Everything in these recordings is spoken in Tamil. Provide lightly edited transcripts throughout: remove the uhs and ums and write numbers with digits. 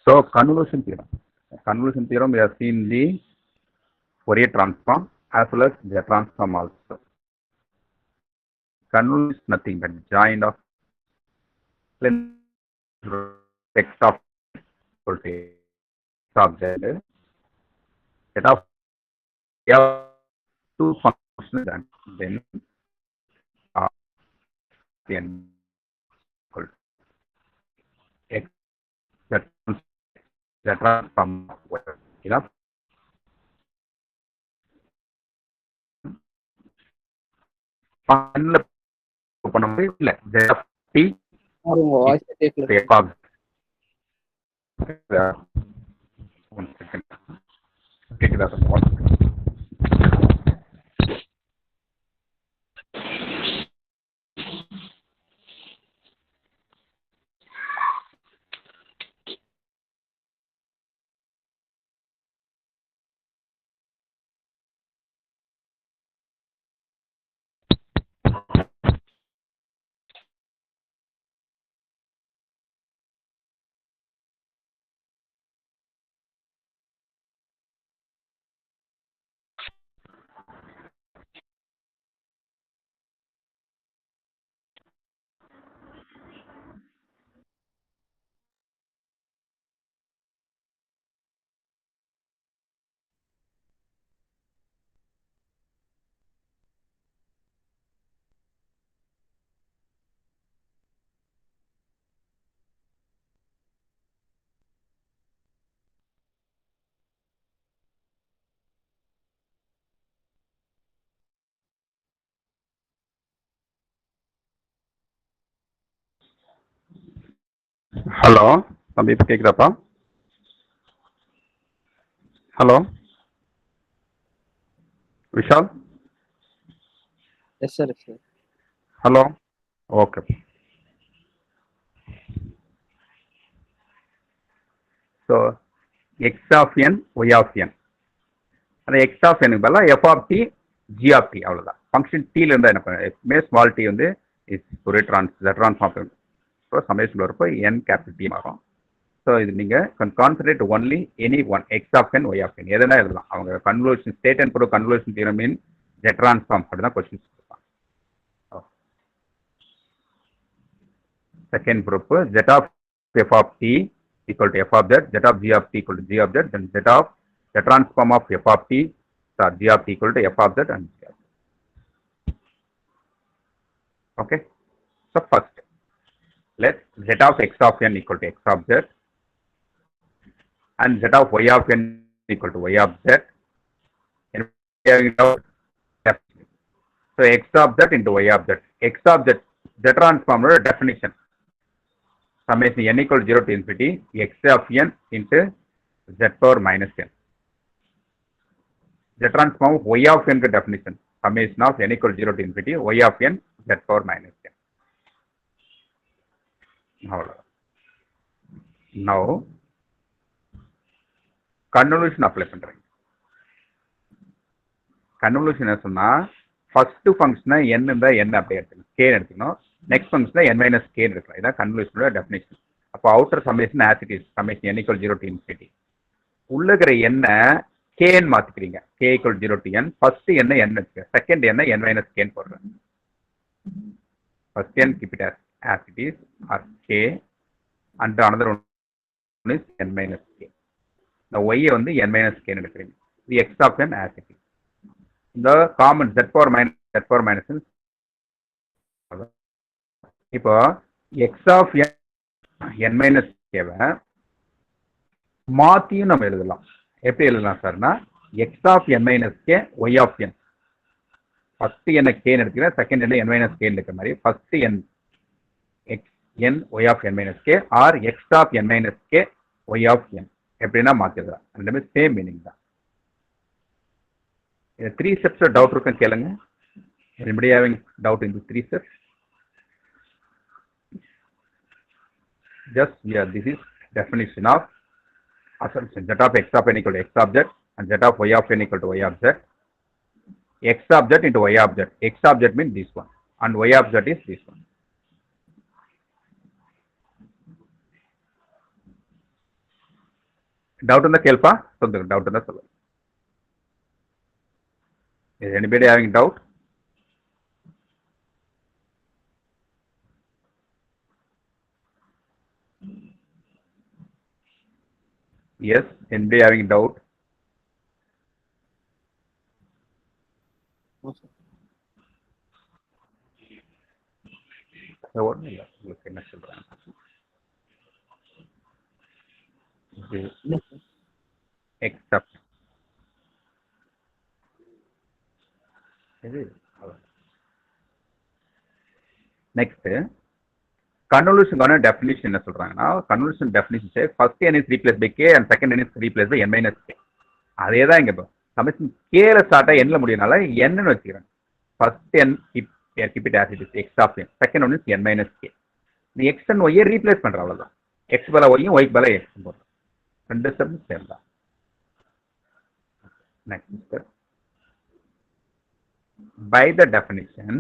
So convolution theorem. Convolution theorem we have seen the Fourier transform as well as the transform also. Convolution is nothing but joint of x of equal to x of z. Set of two functions and then n equal to x the transform enough. பண்ண முடியும் இல்ல t கேக்குதா? ஹலோ தம்பி, இப்போ கேட்குதாப்பா? Hello Vishal. Yes sir. Hello, okay. So x of n y of n, அந்த எக்ஸ் ஆஃப் எனுக்கு பதிலாக f of t g of t, அவ்வளோதான். ஃபங்க்ஷன் டீல இருந்தால் என்ன பண்ண, எப்பவுமே ஸ்மால் டி வந்து ஒரு ட்ரான்ஸ்ஃபார்ம். ஸோ சமேஷன் வரப்போ என் கேபிட்டல் டி ஆகும். ஸோ இது நீங்கள் concentrate only any one x of n y of n எதுனா எழுதலாம். அவங்க conversion state and prove conversion theorem in z transform அப்படிதான் கொஸ்டின்ஸ் கொடுப்பாங்க. Second proof z of f of t equal to f of z, z of g of t equal to g of z, then z of the transform of f of t, so g of t equal to f of z and g of z. Okay. So first, let z of x of n equal to x of z and z of y of n equal to y of z. So x of z into y of z. X of z, z transform definition. Summation n equal to 0 to infinity x of n into z power minus n. Z transform of y of n definition. Summation of n equal to 0 to infinity y of n z power minus n. Now convolution apply பண்றேன். Convolution என்ன சொன்னா, first function n இருந்தா n அப்படியே எடுத்துக்கணும், k எடுத்துக்கணும். Next function n minus k இருக்கலாம். இதான் கன்வல்யூஷனோட டெஃபினிஷன். அப்போ outer summation as it is, summation n equal 0 to infinity. உள்ள இருக்கிற n k ன்னு மாத்திக்கிறீங்க, k equal 0 to n. First n வச்சுக்க, second n n minus k ன்னு போடுறேன். First n keep it as it is or k and another one is n minus k. இந்த y வந்து n minus k ன்னு எடுக்கிறீங்க. the x of n as it is. இந்த காமன் z power minus இப்போ எக்ஸ் ஆஃப் என் மைனஸ் கேவை மாத்தியும் நம்ம எழுதலாம். எப்படி எழுதலாம் சார்னா, x of n minus k y of n. First என்ன கேன்னு எடுத்துக்கிறேன், செகண்ட் என்ன என் மைனஸ் கேன்னு இருக்கிற மாதிரி first n x n y of n minus k or x of n minus k y of n எப்படின்னா மாத்திடலாம். ரெண்டுமே சேம் மீனிங் தான். இந்த 3 steps டவுட் இருக்குன்னு கேளுங்க. Anybody having doubt in the 3 steps? Just yeah, this is definition of assumption. Z of x of n equal to x of z and z of y of n equal to y of z. X of z into y of z. X of z means this one and y of z is this one. Doubt இருந்தா கேள்ப்பா, சொல்லுங்க. டவுட் இருந்தா சொல்லுங்க. Is anybody having doubt? Yes, anybody having doubt? ஒன்றும் இல்லை, உங்களுக்கு என்ன சொல்றேன். எக்ஸப்ட் இது நெக்ஸ்ட் கன்வல்யூஷனுக்கான டெஃபினிஷன் என்ன சொல்றாங்கன்னா, convolution definition first n is replace by k and second n is replace by n minus k. அதே தான் இங்க இப்போ சமேஷன் கேல ஸ்டார்ட் ஆகி n முடியனால n ன்னு வச்சுக்கிறேன். First n keep it as it is, x of n. Second one is n minus k. நீ x and y ரீப்ளேஸ் பண்ற அவ்வளவுதான். x பல y y பல x போடுறோம். ரெண்டு ஸ்டெப் சேம் தான். Next step, by the definition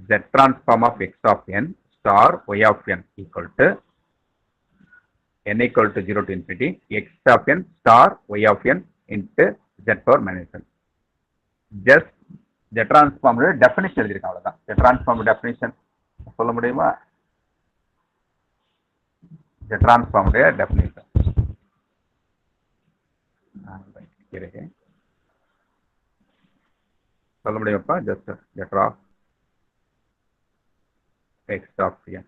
z transform of x of n star y of n equal to n equal to 0 to infinity x of n star y of n into z power minus n. Just z transform definition எழுதிருக்கேன் அவ்வளவுதான். z transform definition சொல்ல முடியுமா? z transform definition சொல்ல முடியுமாப்பா? just z of x of n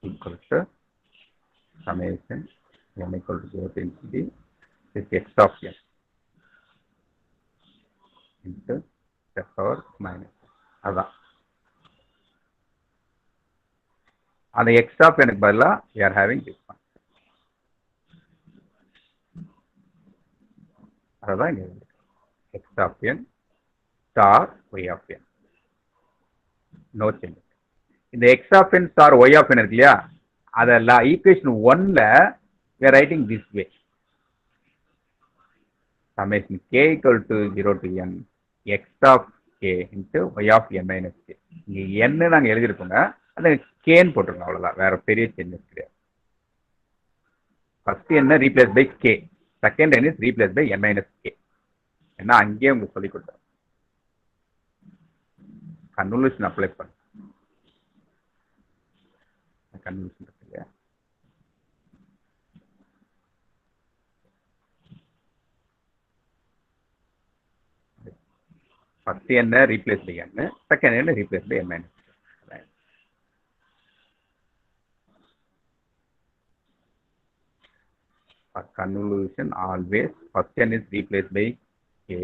equal to summation n equal to 0 to infinity with x of n into z power minus. அதான் அந்த x of n க்கு பதிலா we are having this one. அதான் இங்க x of n star y of n. No change. இந்த x of n star y of n இருக்கு இல்லையா, அதெல்லாம் equation 1ல we are writing this way. Summation k equal to 0 to n x of k into y of n minus k. இங்க n நாங்க எழுதிருக்கோங்க, அது k ன்னு போட்டுருக்கோம் அவ்வளவுதான். வேற பெரிய சேஞ்சஸ் கிடையாது. First n replace by k, second n is replace by n minus k. ஏன்னா அங்கேயே உங்களுக்கு சொல்லி கொடுத்தேன். கன்வல்யூஷன் அப்ளை பண்ண கன்வல்யூஷன் இருக்கு இல்லையா, first n replace by n, second n replace by n minus k. For convolution always first n is replaced by k,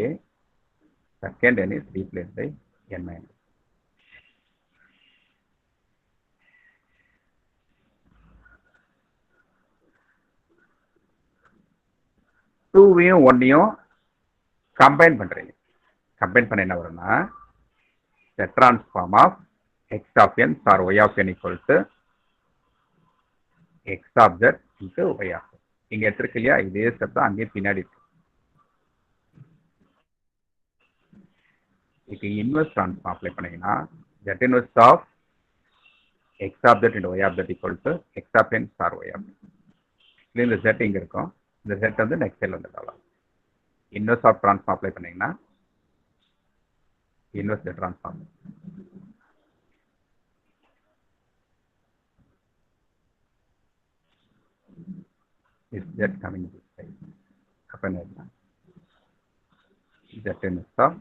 second n is replaced by n minus. டூவையும் ஒன்னையும் கம்பைன் பண்றீங்க. கம்பைன் பண்ண என்ன வரும்னா, the transform of x of n or y of n equal to x of z into y of n. இங்க எடுத்துருக்கு இல்லையா, இதே ஸ்டெப் தான் அங்கேயே பின்னாடி இருக்கு. இதுக்கு இன்வெர்ஸ் ட்ரான்ஸ்ஃபார்ம் அப்ளை பண்ணீங்கன்னா z inverse of x of z into y of z equal to x of n star y of n. இந்த z இங்க இருக்கும், இந்த z வந்து நெக்ஸ்ட் செல் வந்துடலாம். இன்வெர்ஸ் ஆஃப் ட்ரான்ஸ்ஃபார்ம் அப்ளை பண்ணீங்கன்னா inverse z transform. Is z coming this side? Happen again. Z inverse of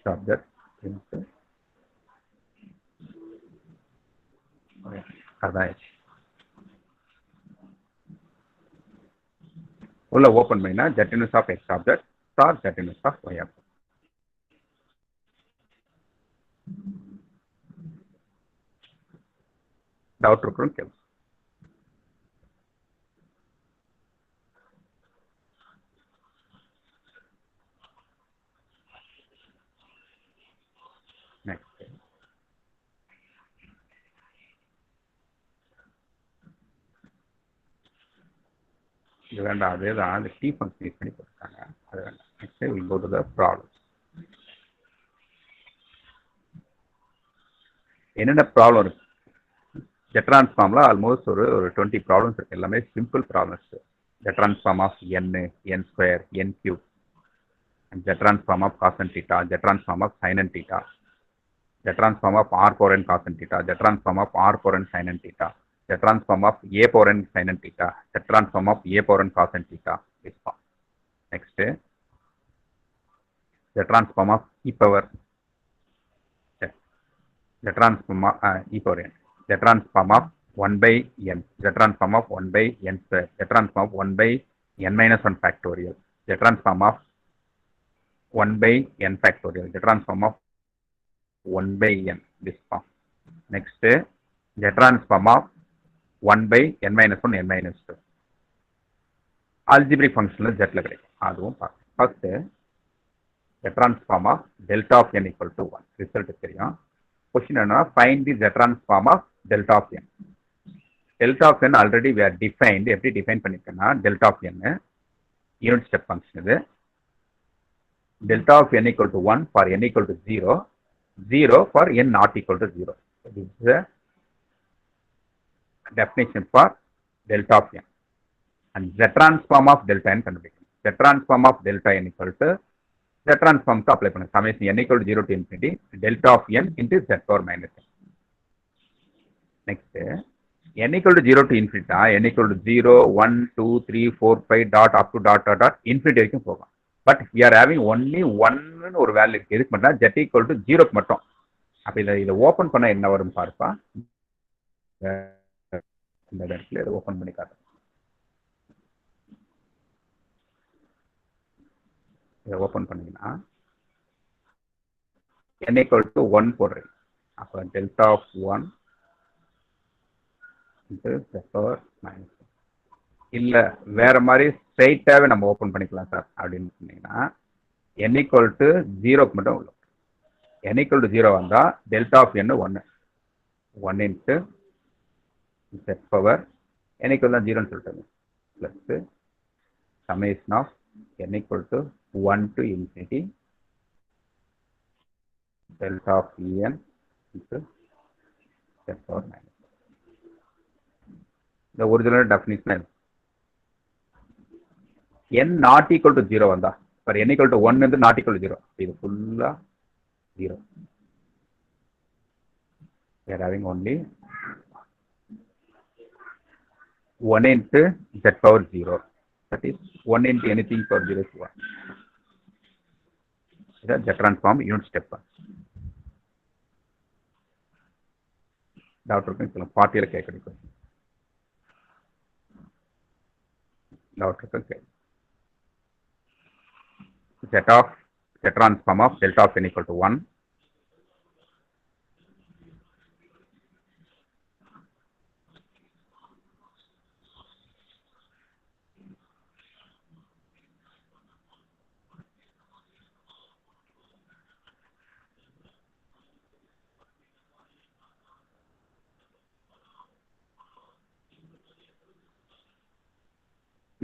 subject into அதான் உள்ள ஓபன் பண்ணினா z inverse of x subject star z inverse of y object. Doubt இருக்கும் கேள்வி. நெக்ஸ்ட் இது வேண்டாம், அதே தான் அந்த டி ஃபங்க்ஷன் யூஸ் பண்ணி போட்டுருக்காங்க, அது வேண்டாம். Next will go to the problem. என்னென்ன ப்ராப்ளம் இருக்கு? ஜெட் ட்ரான்ஸ்ஃபார்ம்ல ஆல்மோஸ்ட் ஒரு 20 ப்ராப்ளம்ஸ் இருக்கு. எல்லாமே simple problems. Z transform of n square, n cube, Z transform of cos and theta, Z transform of sine and theta, Z transform of r power n cos and theta, Z transform of r power n sin and theta, Z transform of a power n sin and theta, Z transform of a power n cos and theta. This form. Next, the transform of e power, the transform of e power n, the transform of 1 by n, the transform of 1 by n square, the transform of 1 by n minus 1 factorial, the transform of 1 by n factorial, the transform of 1 by n, this form. Next, the transform of 1 by n minus 1, n minus 2. Algebraic function z la கிடைக்கும். First, the transform of delta of n equal to 1. Result தெரியும். Question என்னன்னா, find the z transform of delta of n. Delta of n already we are defined. எப்படி define பண்ணிருக்கேன்னா, delta of n unit step function இது. Delta of n equal to 1 for n equal to 0, 0 for n not equal to 0. So this is the definition for delta of n. And z transform of delta n கண்டுபிடிக்கணும். Z transform of delta n equal to z transform to apply பண்ணணும். Summation n equal to 0 to infinity delta of n into z power minus n. Next, n equal to 0 to infinity, n equal to 0, 1, 2, 3, 4, 5 dot up to dot infinity வரைக்கும் போகும். But we are having only 1 ஒரு வேல்யூ இருக்கு. எதுக்கு மட்டும் z equal to 0 க்கு மட்டும். அப்ப இதை ஓபன் பண்ணா என்ன வரும் பாருப்பா. இந்த இடத்துல இதை ஓபன் பண்ணி காட்டுறேன். இதை ஓபன் பண்ணீங்கன்னா n equal to 1 போடுறேன். அப்ப delta of 1 into z power minus 1. இல்ல வேற மாதிரி ஸ்ட்ரைட்டாவே நம்ம ஓபன் பண்ணிக்கலாம் சார் அப்படின்னு சொன்னீங்கன்னா n equal to 0 க்கு மட்டும் உள்ள n equal to 0 வந்தா delta of n 1 1 into z power n equal to 0 ன்னு சொல்லிட்டாங்க plus summation of n equal to 1 to infinity delta of en into z power minus. The original definition n not equal to 0 வந்தா for n equal to 1 வந்து not equal to 0 இது ஃபுல்லா 0. We are having only 1 into z power 0. That is 1 into anything power 0 is 1. That's the transform unit step. Doctor can party like a Doctor can set off the transform of delta of n equal to 1.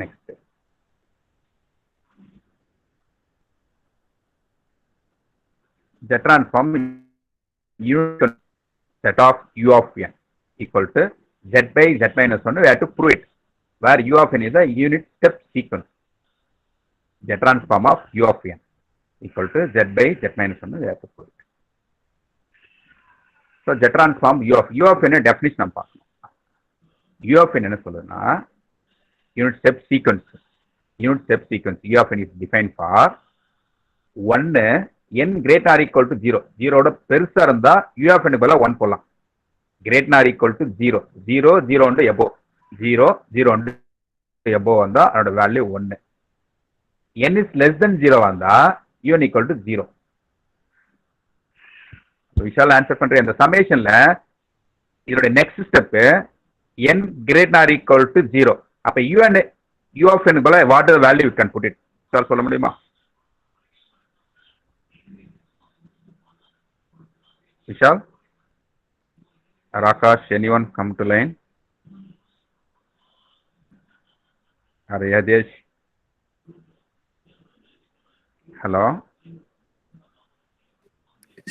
Next, the transform unit set of u of n equal to z by z minus 1. We have to prove it where u of n is a unit step sequence. The transform of u of n equal to z by z minus 1. We have to prove it. So the transform u of n definition of u of n என்ன சொல்லுன்னா unit step sequence. Unit step sequence u of n is defined for 1 n greater or equal to 0. 0 ஓட பெருசா இருந்தா u of n பதிலா 1 போடலாம். greater or equal to 0. 0 0 and above. 0 0 and above வந்தா அதோட value 1. n is less than 0 வந்தா u n equal to 0. Vishal answer பண்ற இந்த சமேஷன்ல இதோட next step n greater or equal to 0. அப்ப u of n பதிலா what is the value you can put it? Sir சொல்ல முடியுமா? Vishal, Rakash, anyone come to line? Or Yadesh? Hello?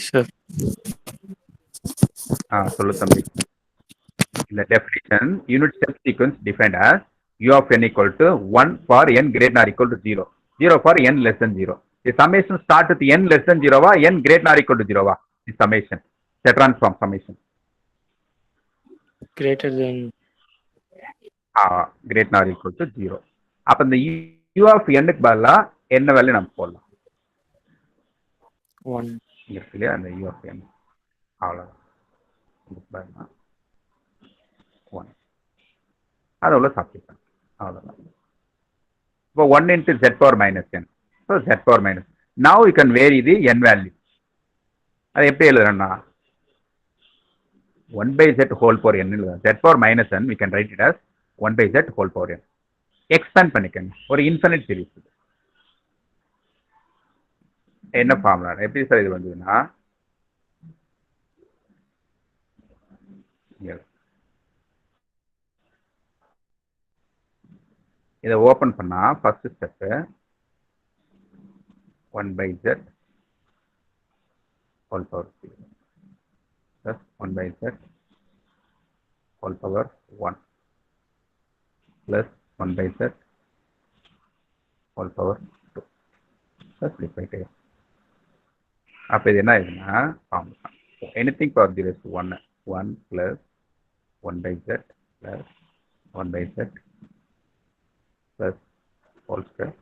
Sure. சொல்லு தம்பி. In the definition, unit step sequence defined as u of n equal to 1 for n greater than or equal to 0. 0 for n less than 0. The summation start with n less than 0 n greater than or equal to 0 the summation. The transform summation. Greater than. Greater than or equal to 0. அப்ப இந்த u of n க்கு பதிலா என்ன வேல்யூ நம்ம போடலாம்? 1. இங்க இருக்கு இல்லையா அந்த u of n. அவ்வளவுதான். 1. அது உள்ள சப்ஸ்டிட்யூட். அவ்வளவுதான். இப்போ 1 into z power minus n. So z power minus. Now you can vary the n value. அது எப்படி எழுதுறோம்னா 1 by z whole power n எழுதுறோம். Z power minus n we can write it as 1 by z whole power n. Expand பண்ணிக்கங்க. ஒரு இன்ஃபினிட் சீரிஸ். என்ன ஃபார்முலா? எப்படி சார் இது வந்ததுன்னா இதை ஓபன் பண்ணா first step 1 by z whole power 0 plus 1 by z whole power 1 plus 1 by z whole power 2 plus போயிட்டே. அப்ப இது என்ன ஆகுதுன்னா formula anything power 0 is 1 1 plus 1 by z plus 1 by z plus whole square.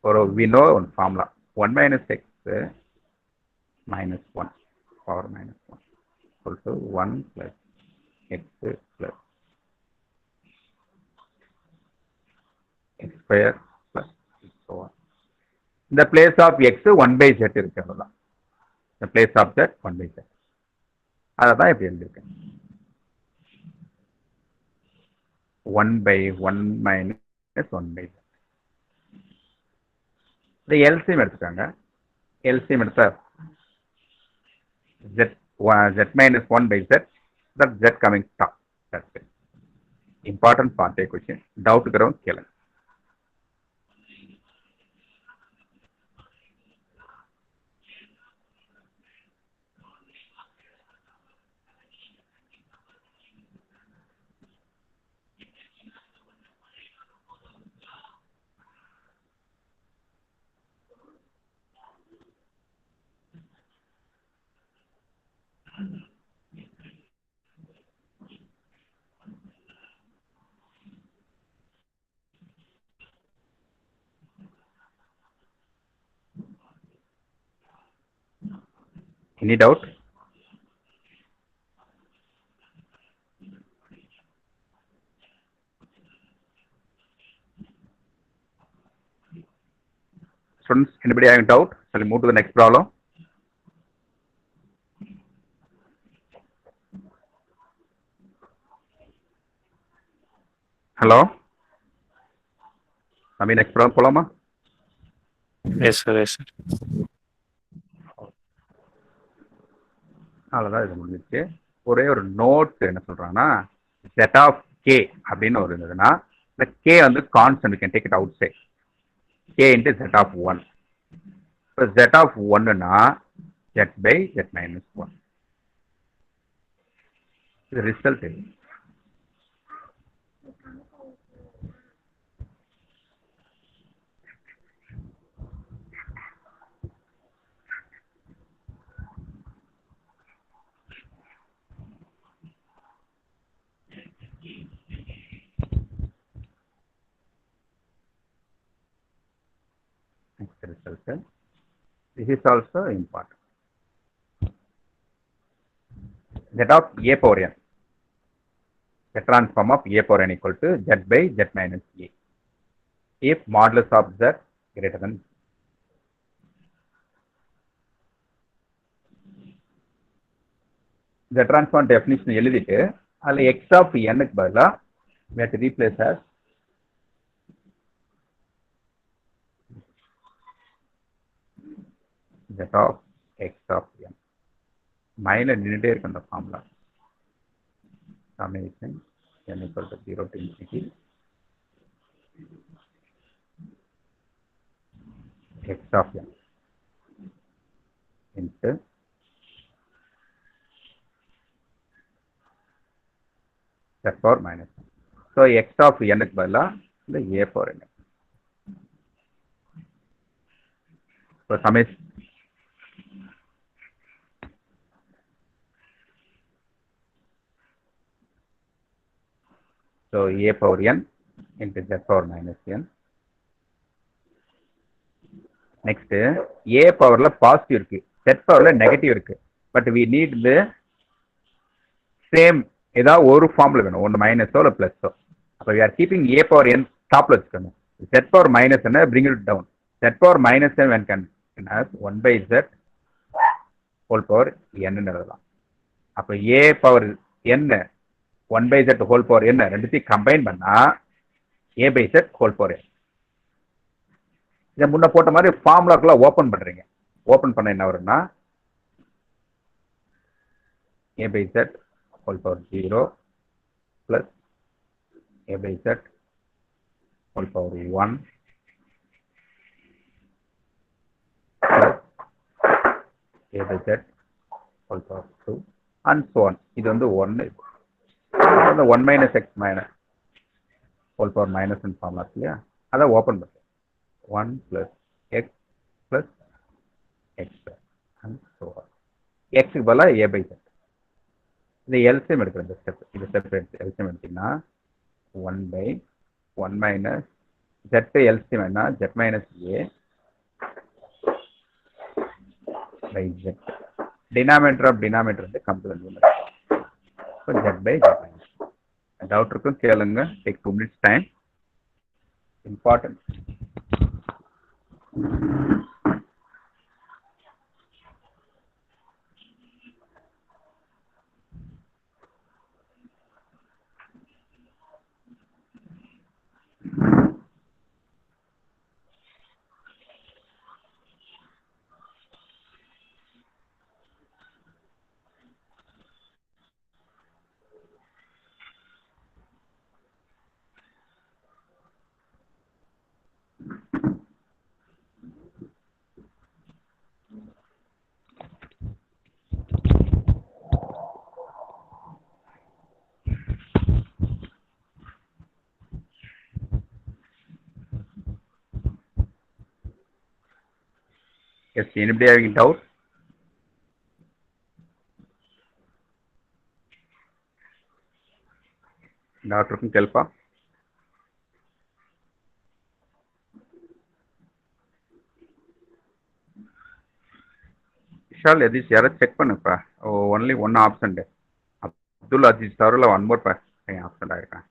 Or we know one formula 1 minus x minus 1 power minus 1 also 1 plus x plus x square plus so on. In the place of x 1 by z இருக்கு அவ்வளவுதான். The place of z 1 by z. அதான் இப்படி எழுதிருக்கேன். 1 by 1 minus 1 by z. இந்த LCM எடுத்துக்காங்க. LCM எடுத்தா z minus 1 by z, that z coming top. That's it. Important part question. Doubt ground கேளுங்க. Any doubt? Students, anybody having doubt? Shall we move to the next problem? Hello? Next problem போலாமா? Yes sir, yes sir. அவ்வளோதான் இது முடிஞ்சிச்சு. ஒரே ஒரு நோட் என்ன சொல்றாங்கன்னா z of k அப்படின்னு ஒரு இருந்ததுன்னா இந்த k வந்து constant, can take it outside. k into z of 1. இப்போ z of 1னா z by z minus 1. இது result. Result. This is also important. Z of a power n. The transform of a power n equal to z by z minus a. If modulus of z greater than. The transform definition எழுதிட்டு அதில் x of n க்கு பதிலா we have to replace as z of x of n. மைல நின்றுட்டே இருக்கு அந்த formula. Summation n equal to 0 to infinity x of n into z power minus. So x of n க்கு பதிலா இந்த a power n. So sum is so a power n into z power minus n. Next a powerல பாசிட்டிவ் இருக்கு, z powerல நெகட்டிவ் இருக்கு. But we need the same ஏதாவது ஒரு ஃபார்ம்ல வேணும், ஒன்று மைனஸோ இல்லை பிளஸோ. அப்போ we are keeping a power n டாப்ல வச்சுக்கணும். z power minus என்ன bring it down. z power minus n when can as 1 by z whole power n எழுதலாம். அப்போ a power n 1 by z whole power n ரெண்டுத்தையும் கம்பைன் பண்ணா a by z whole power n. இதை முன்ன போட்ட மாதிரி ஃபார்முலாக்குள்ள ஓப்பன் பண்றீங்க. ஓப்பன் பண்ண என்ன வரும்னா a by z whole power 0 plus a by z whole power 1 plus a by z whole power 2 and so on. இது வந்து 1 அந்த 1 minus x minus whole power minus in formula இல்லையா, அதை ஓப்பன் பண்ணுறேன். 1 plus x plus x and so on. x க்கு பதிலா a by z. இந்த எல்சிஎம் எடுக்கிற இந்த ஸ்டெப், இந்த ஸ்டெப் எல்சிஎம் எடுத்தீங்கன்னா 1 by 1 minus z எல்சிஎம் என்ன z minus a by z. Denominator of denominator வந்து compulsory. So z by z minus. Doubt இருக்கும் கேளுங்க. Take 2 minutes time. Important. Yes, anybody having doubt? டாக்டருக்கும் கேள்ப்பா. விஷால் எதிர்த்து யாராவது செக் பண்ணுப்பா. Only one option. Abdul Aziz தவிர ஒன் மோர் ஆப்ஷன் ஆயிருக்கேன்.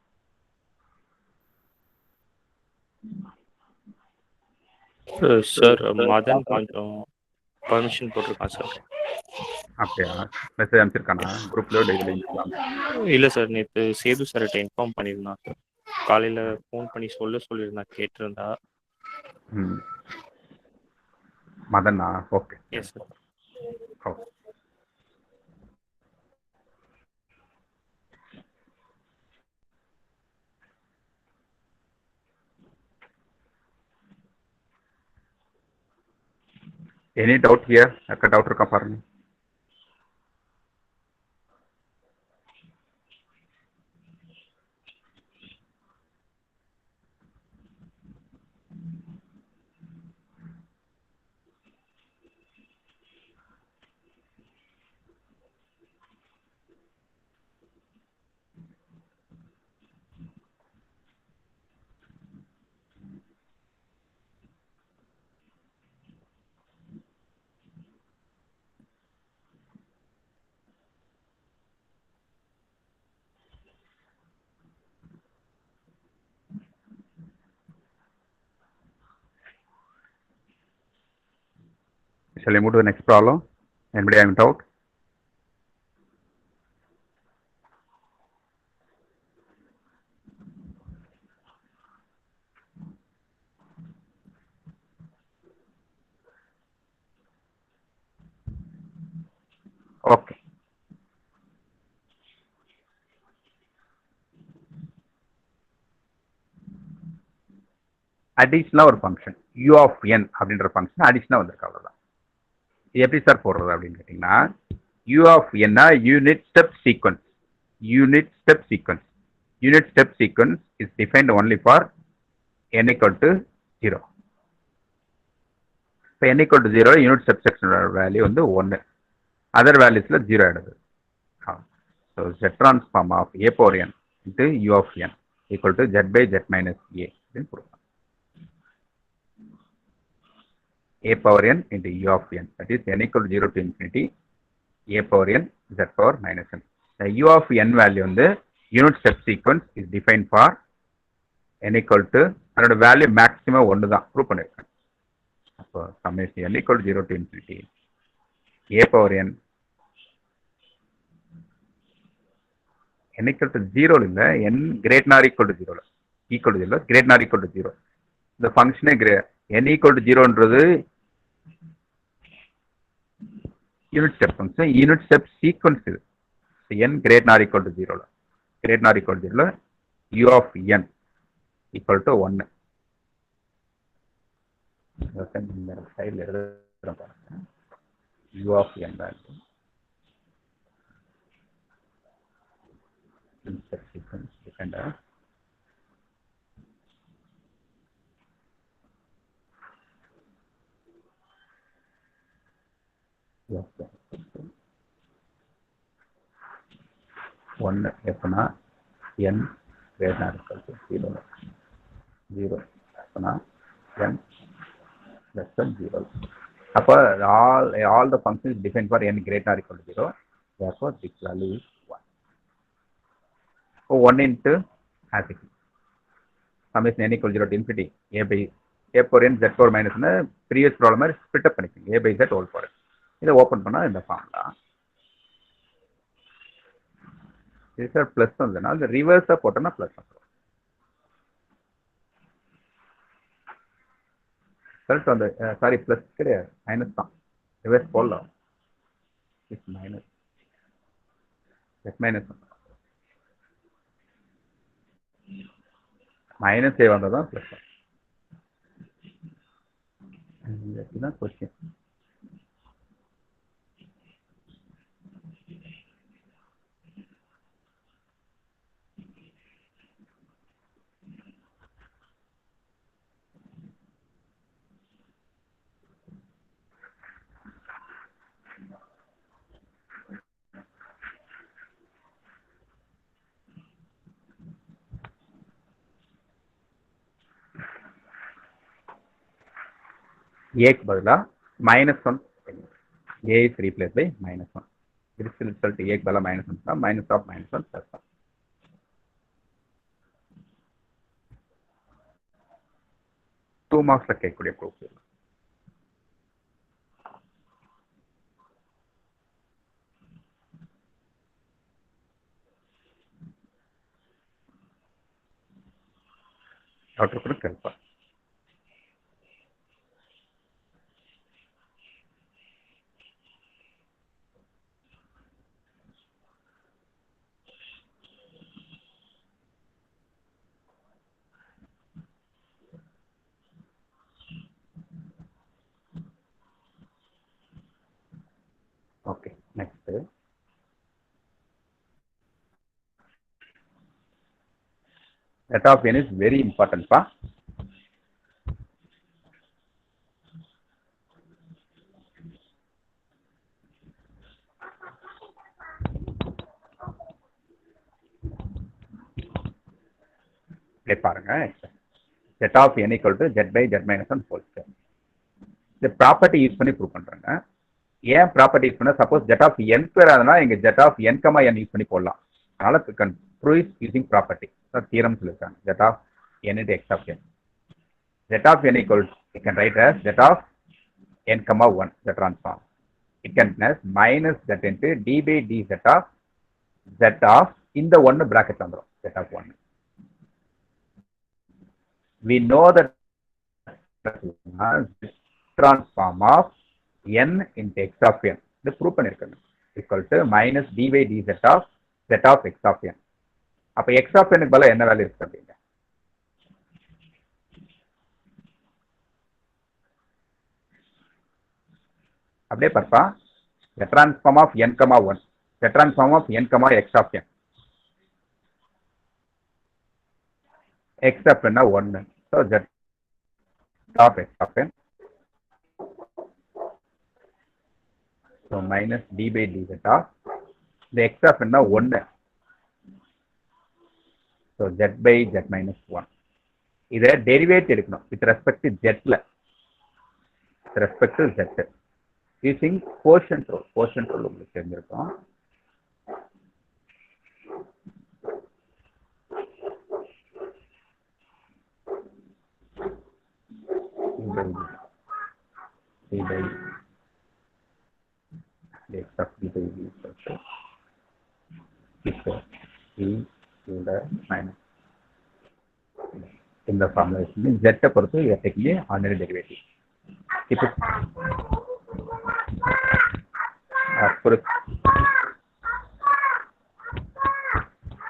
சார் மதன் கொஞ்சம் பர்மிஷன் போட்டிருக்கான் சார். அப்படியா? மெசேஜ் அனுப்பிச்சிருக்கானா குரூப்ல டெய்லி? இல்லை சார், நேற்று சேது சார்கிட்ட இன்ஃபார்ம் பண்ணியிருந்தான் சார். காலையில் ஃபோன் பண்ணி சொல்லியிருந்தான், கேட்டிருந்தா. மதனா? Okay. Yes sir. Okay. Any doubt here? யாருக்கா டவுட் இருக்கா பாருங்க. Shall I move to the next problem? Anybody having doubt? Okay. அடிஷனலா ஒரு ஃபங்க்ஷன் u of n அப்படின்ற ஃபங்க்ஷன் அடிஷனலா வந்திருக்கு. அவ்வளவுதான். இது எப்படி சார் போடுறது அப்படின்னு கேட்டீங்கன்னா, u of n unit step sequence. Unit step sequence unit step sequence is defined only for n equal to 0. இப்போ n equal to 0 unit step செக்ஷனோட வேல்யூ வந்து 1. அதர் வேல்யூஸில் 0 ஆகிடுது. So z transform of a power n into u of n equal to z by z minus a அப்படின்னு கொடுக்கலாம். a power n into u of n, that is n equal to 0 to infinity a power n z power minus n. The u of n value வந்து unit step sequence is defined for n equal to அதோட வேல்யூ மேக்ஸிமம் 1 தான் ப்ரூவ் பண்ணியிருக்கேன். அப்போ summation n equal to 0 to infinity a power n n equal to 0 இல்ல n greater than or equal to 0 equal to 0 greater than or equal to 0 இந்த ஃபங்க்ஷனே n equal to 0ன்றது unit step function, unit step sequence இது. n greater than or equal to 0 greater than or equal to 0 u of n equal to 1. இந்த சைடில் எழுதுறேன் பாருங்க. u of n value step sequence depend on one எப்பனா n greater than or equal to 0 0 எப்பனா n less than 0. அப்போ all the functions defined for n greater than or equal to 0, therefore this value is 1. So 1 into as it is summation n equal to 0 to infinity a by a power n z power minus ன்னு previous problem மாதிரி split up பண்ணிக்கோங்க. a by z whole power. இதை ஓப்பன் பண்ணால் இந்த ஃபார்ம் தான். இது சார் ப்ளஸ் வந்ததுன்னா அது ரிவர்ஸாக போட்டோம்னா ப்ளஸ் வந்துடும். ரிசல்ட் வந்து சாரி ப்ளஸ் கிடையாது, மைனஸ் தான். ரிவர்ஸ் போடலாம். இட்ஸ் மைனஸ் மைனஸ் மைனஸ் ஏ வந்தால் தான் ப்ளஸ். இதுதான் கொஸ்டின். ஏக்கு பதிலாக -1 a is replaced by -1. This result ஏக்கு பதிலாக -1 தான், minus of -1 plus 1. டூ மார்க்ஸில் கேட்கக்கூடிய ப்ரூஃப். டாக்டர் கூட கேட்பா. Okay, next. That of n is very important, pa. பாருங்க, set of n equal to z by z minus 1 whole square. இந்த ப்ராப்பர்ட்டி யூஸ் பண்ணி ப்ரூவ் பண்றாங்க. ஏன் ப்ராப்பர்ட்டி யூஸ் பண்ணா, suppose z of n square ஆகுதுன்னா இங்க z of n, n use பண்ணி போடலாம். அதனால ப்ரூவ் யூசிங் ப்ராப்பர்ட்டி தியரம் சொல்லிருக்காங்க. z of n into x of n. z of n equal to, you can write as z of n, 1, the transform. It can be minus z into d by dz of z of இந்த 1 bracket வந்துரும், z of 1. We know that transform of n into x of n. இது ப்ரூவ் பண்ணிருக்காங்க. equal to minus d by dz of z of x of n. அப்ப x of n க்கு பதிலா என்ன வேல்யூ இருக்கு அப்படிங்க? அப்படியே பார்ப்பா. the transform of n, 1, the transform of n, x of n. x of n 1. So z of x of n. So minus d by dz of the x of n 1. So z by z minus 1. இதை டெரிவேட் எடுக்கணும் with respect to z ல with respect to z using quotient rule உங்களுக்கு தெரிஞ்சிருக்கும். d by x of d by d equal to minus இந்த ஃபார்முலேஷன் z பொறுத்து we are taking a ordinary derivative. இப்போ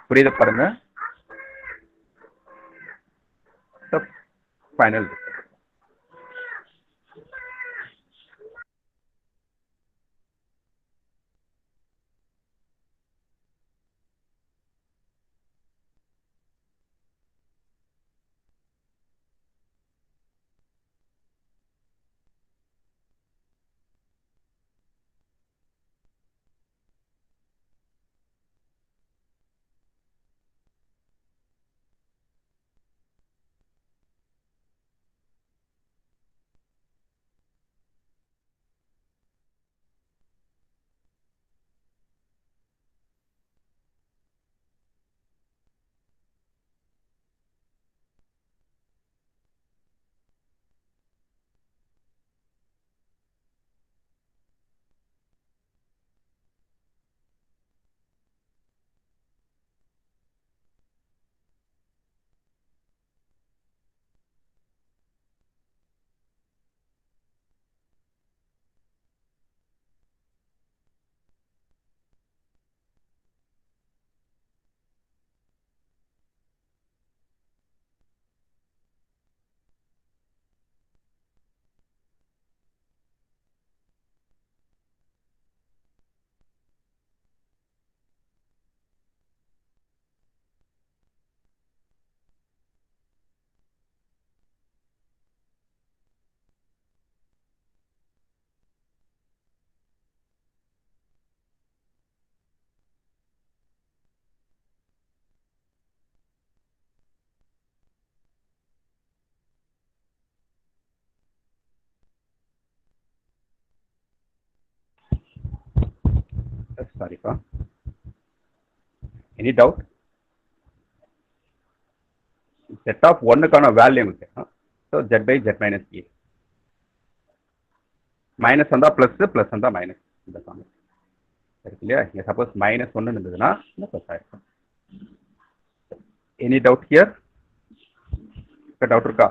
புரியுது பாருங்க. ஃபைனல் சாரிப்பா. Any doubt? செட் ஆஃப் ஒன்னுக்கான value so z by z minus a. Minus வந்தால் ப்ளஸ், ப்ளஸ் வந்தால் மைனஸ். இந்த ஃபார்ம் இருக்கு இல்லையா? இங்கே சப்போஸ் மைனஸ் ஒன்று இருந்ததுன்னா இந்த ப்ளஸ் ஆயிருக்கும். Any doubt here? டவுட் இருக்கா?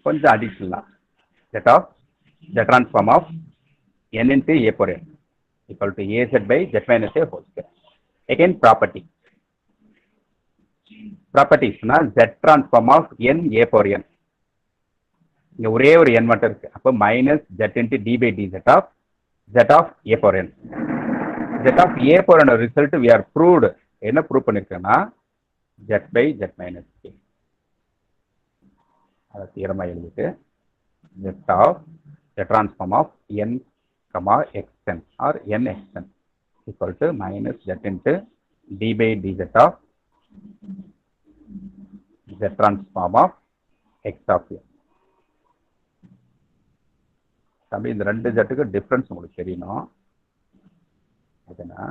கொஞ்சம் அடிஷனலாக set of the transform of n into a power n equal to az by z minus a whole square. Again properties na z transform of n a power n. இங்க ஒரே ஒரு n மட்டும் இருக்கு. அப்போ minus z into d by dz of z of a power n. z of a power n result we are proved. என்ன prove பண்ணிருக்கேன்னா z by z minus a. அதை தீரமா எழுதிட்டு z of the transform of n comma xn or nxn equal to minus z into d by dz of z transform of x of n. தம்பி இந்த ரெண்டு ஜட்டுக்கு டிஃபரன்ஸ் உங்களுக்கு தெரியணும். அதுனா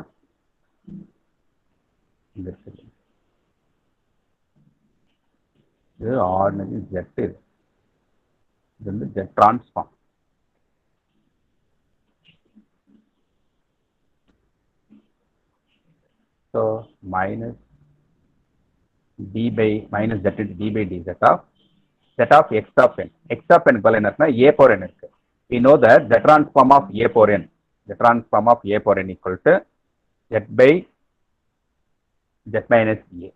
இது ஆர்டினரி ஜெட், இது வந்து z transform. So minus d by minus z into d by d z of x of n. X of n பதில் என்ன இருக்குன்னா ஏ பவர் என் இருக்கு. We know that the transform of a power n, the transform of a power n equal to z by z minus a.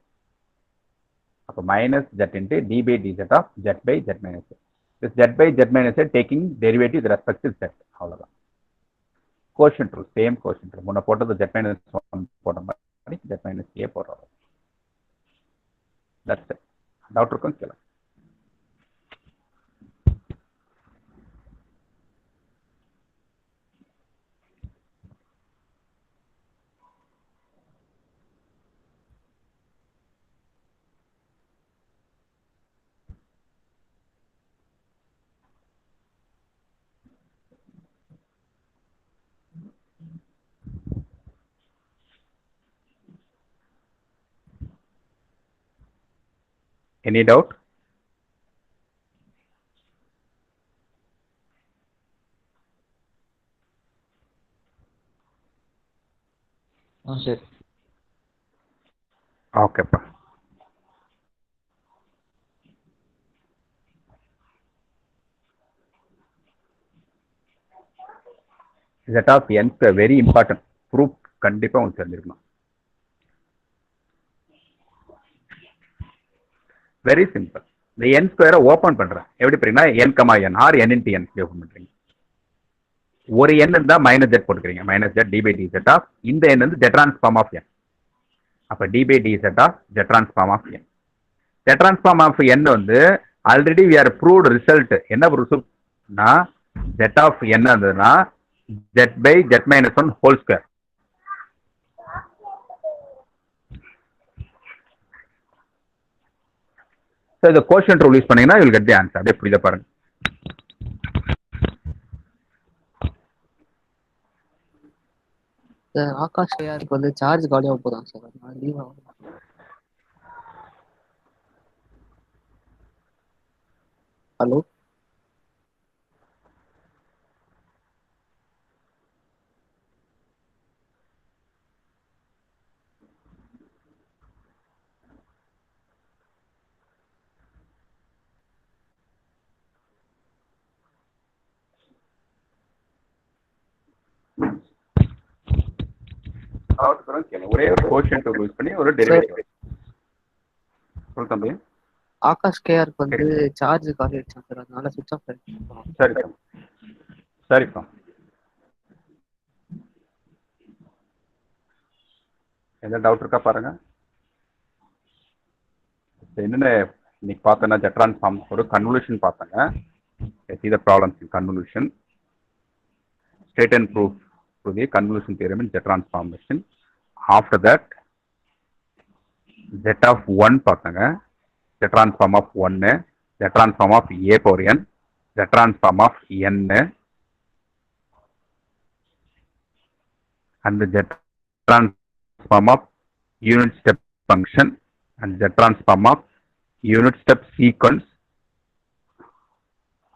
அப்போ minus z into d by dz of z by z minus a. This z by z minus a taking derivative with respect to z. அவ்வளோதான். கோஷன் ரூல், சேம் கோஷன் ரூல். முன்ன போட்டது z minus 1 போட்ட மாதிரி z minus a போடுறோம். That's it. டவுட் கேளு. Any doubt? சரி. ஓகேப்பா. Z of n very important. Proof கண்டிப்பா உங்களுக்கு தெரிஞ்சிருக்கணும். Very simple. இந்த n ஸ்கொயரை ஓபன் பண்றேன். எப்படி பண்ணீங்கன்னா n, n or n into n open பண்றீங்க. ஒரு n இருந்தா மைனஸ் z போட்டுக்கிறீங்க. Minus z d by dz ஆஃப் இந்த n வந்து z டிரான்ஸ்ஃபார்ம் ஆஃப் n. அப்ப d by dz ஆஃப் z transform of n. z transform of n வந்து already we are proved result. என்ன ரிசல்ட்னா z ஆஃப் n இருந்ததுன்னா z by z minus 1 whole square. So the quotient rule use பண்ணீங்கன்னா you will get the answer. அப்படியே புரியுதா பாருங்க. சார் ஆகாஷ் ஐயாருக்கு வந்து சார்ஜ் காலியாக போதான் சார், அதனால லீவ் ஆகும். ஹலோ ஒரே ஒரு quotient rule யூஸ் பண்ணி ஒரு டெரிவேட்டிவ். சொல் தம்பி. ஆகாஷ் கேஆருக்கு வந்து சார்ஜ் காலி ஆயிடுச்சு சார், அதனால சுவிட்ச் ஆஃப் ஆயிடுச்சு. சரிப்பா சரிப்பா. எந்த டவுட் இருக்கா பாருங்க. என்னென்ன இன்னைக்கு பார்த்தோன்னா ஜெட் ட்ரான்ஸ்ஃபார்ம் ஒரு கன்வல்யூஷன் பார்த்தாங்க. see the problems in convolution. State and proof to the convolution theorem in Z transformation. After that, Z of 1 பார்த்தாங்க. Z transform of 1, Z transform of a power n, Z transform of n, and the Z transform of unit step function and Z transform of unit step sequence.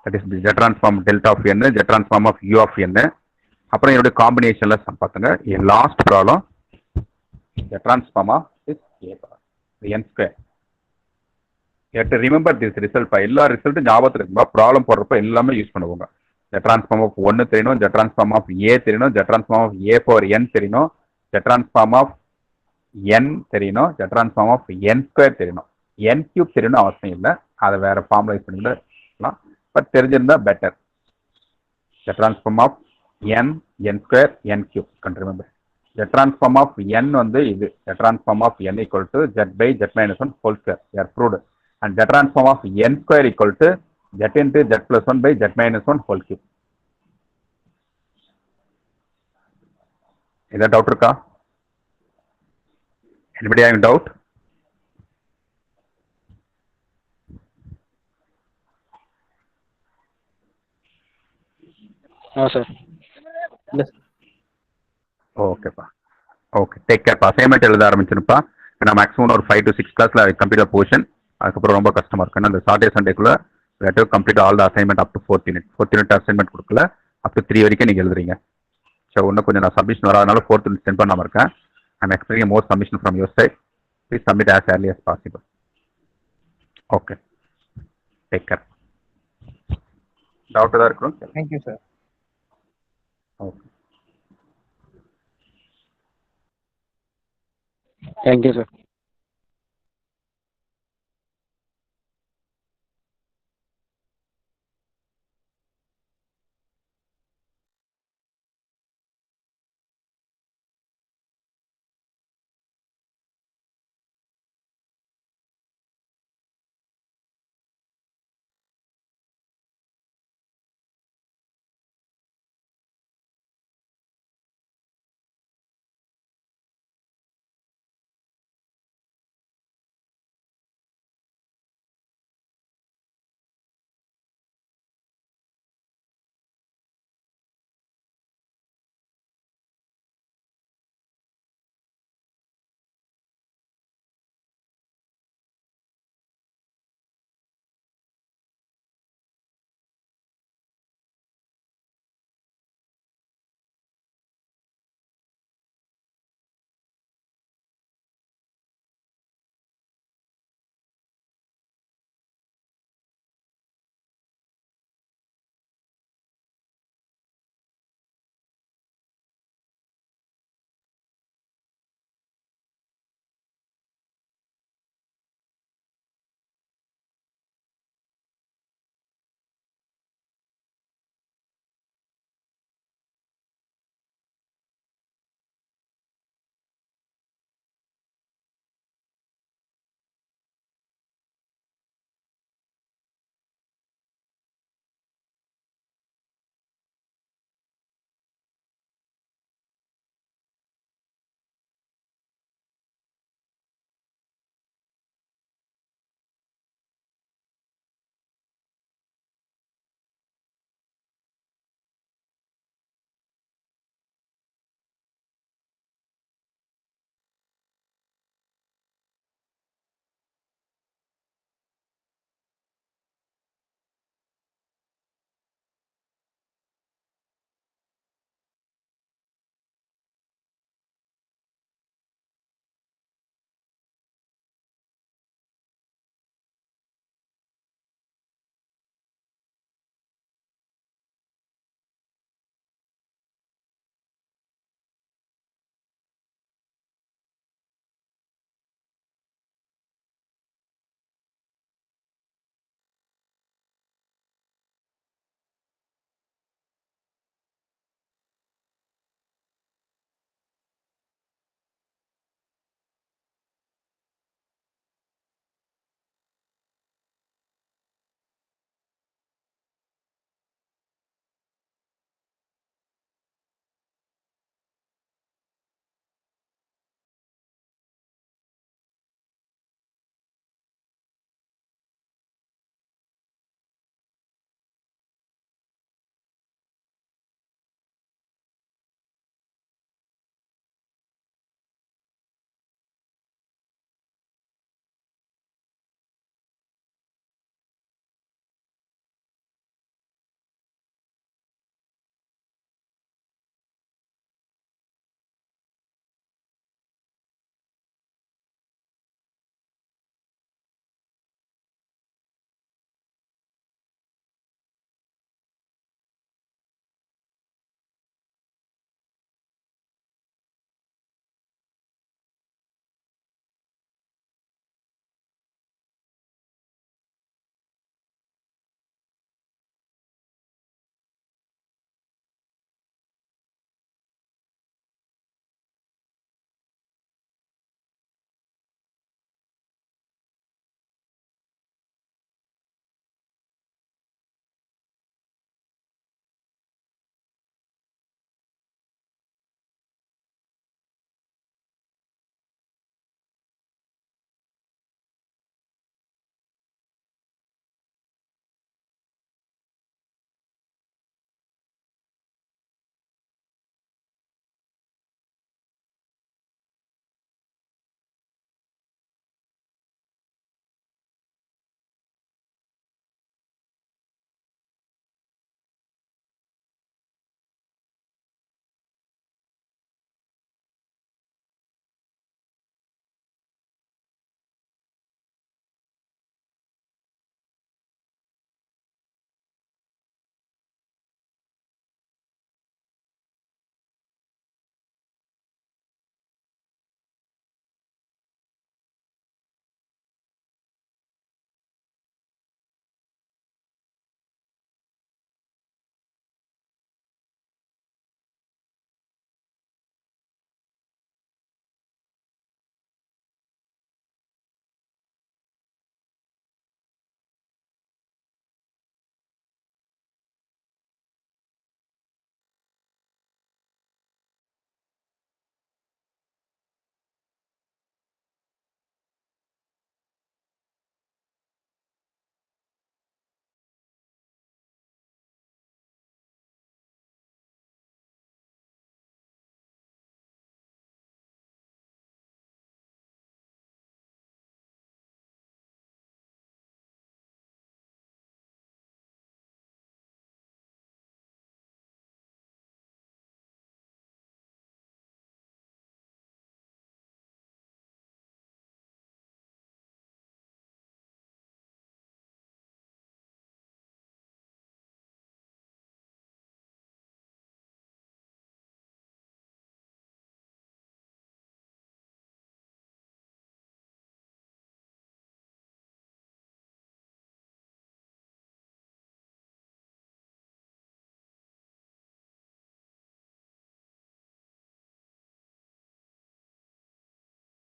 That is the Z transform delta of n, Z transform of u of n. அப்புறம் என்னோட காம்பினேஷன்ல பார்த்துங்க. Last problem the transform of this a bar n square. You have to remember this result. எல்லா ரிசல்ட்டும் ஞாபகத்துல இருக்கும்பா. ப்ராப்ளம் போடுறப்ப எல்லாமே யூஸ் பண்ணுவாங்க. the transform of 1 தெரியணும், the transform of a தெரியணும், the transform of a power n தெரியணும், the transform of n தெரியணும், the transform of n square தெரியணும். n cube தெரியணும் அவசியம் இல்லை. அதை வேற ஃபார்முலா யூஸ் பண்ணிக்கலாம். பட் தெரிஞ்சிருந்தா better. the transform of n, n square, n cube. Can remember. The transform of n வந்து இது. The transform of n equal to z by z minus 1 whole square. They are proved. And the transform of n square equal to z into z plus 1 by z minus 1 whole cube. ஏதாவது டவுட் இருக்கா? Anybody having doubt? சார் இல்லை சார். ஓகேப்பா. ஓகே, டேக் கேர்ப்பா. அசைன்மெண்ட் எழுத ஆரம்பிச்சிருப்பா. நான் மேக்ஸிமம் ஒரு 5 to 6 கிளாஸ்ல கம்ப்ளீட் போர்ஷன். அதுக்கப்புறம் ரொம்ப கஷ்டமா இருக்கு. ஏன்னா அந்த சாட்டர்டே சண்டேக்குள்ள complete all the assignment up to 4th unit. 4th unit assignment கொடுக்கல. அப் டு 3 வரைக்கும் நீங்க எழுதுறீங்க. ஸோ இன்னும் கொஞ்சம் நான் சப்மிஷன் வராதனால 4th unit சென்ட் பண்ணாம இருக்கேன். I'm expecting more submission from your side. Please submit as early as possible. Okay, take care. Doubt தான் இருக்கணும். Thank you sir. Okay, thank you sir.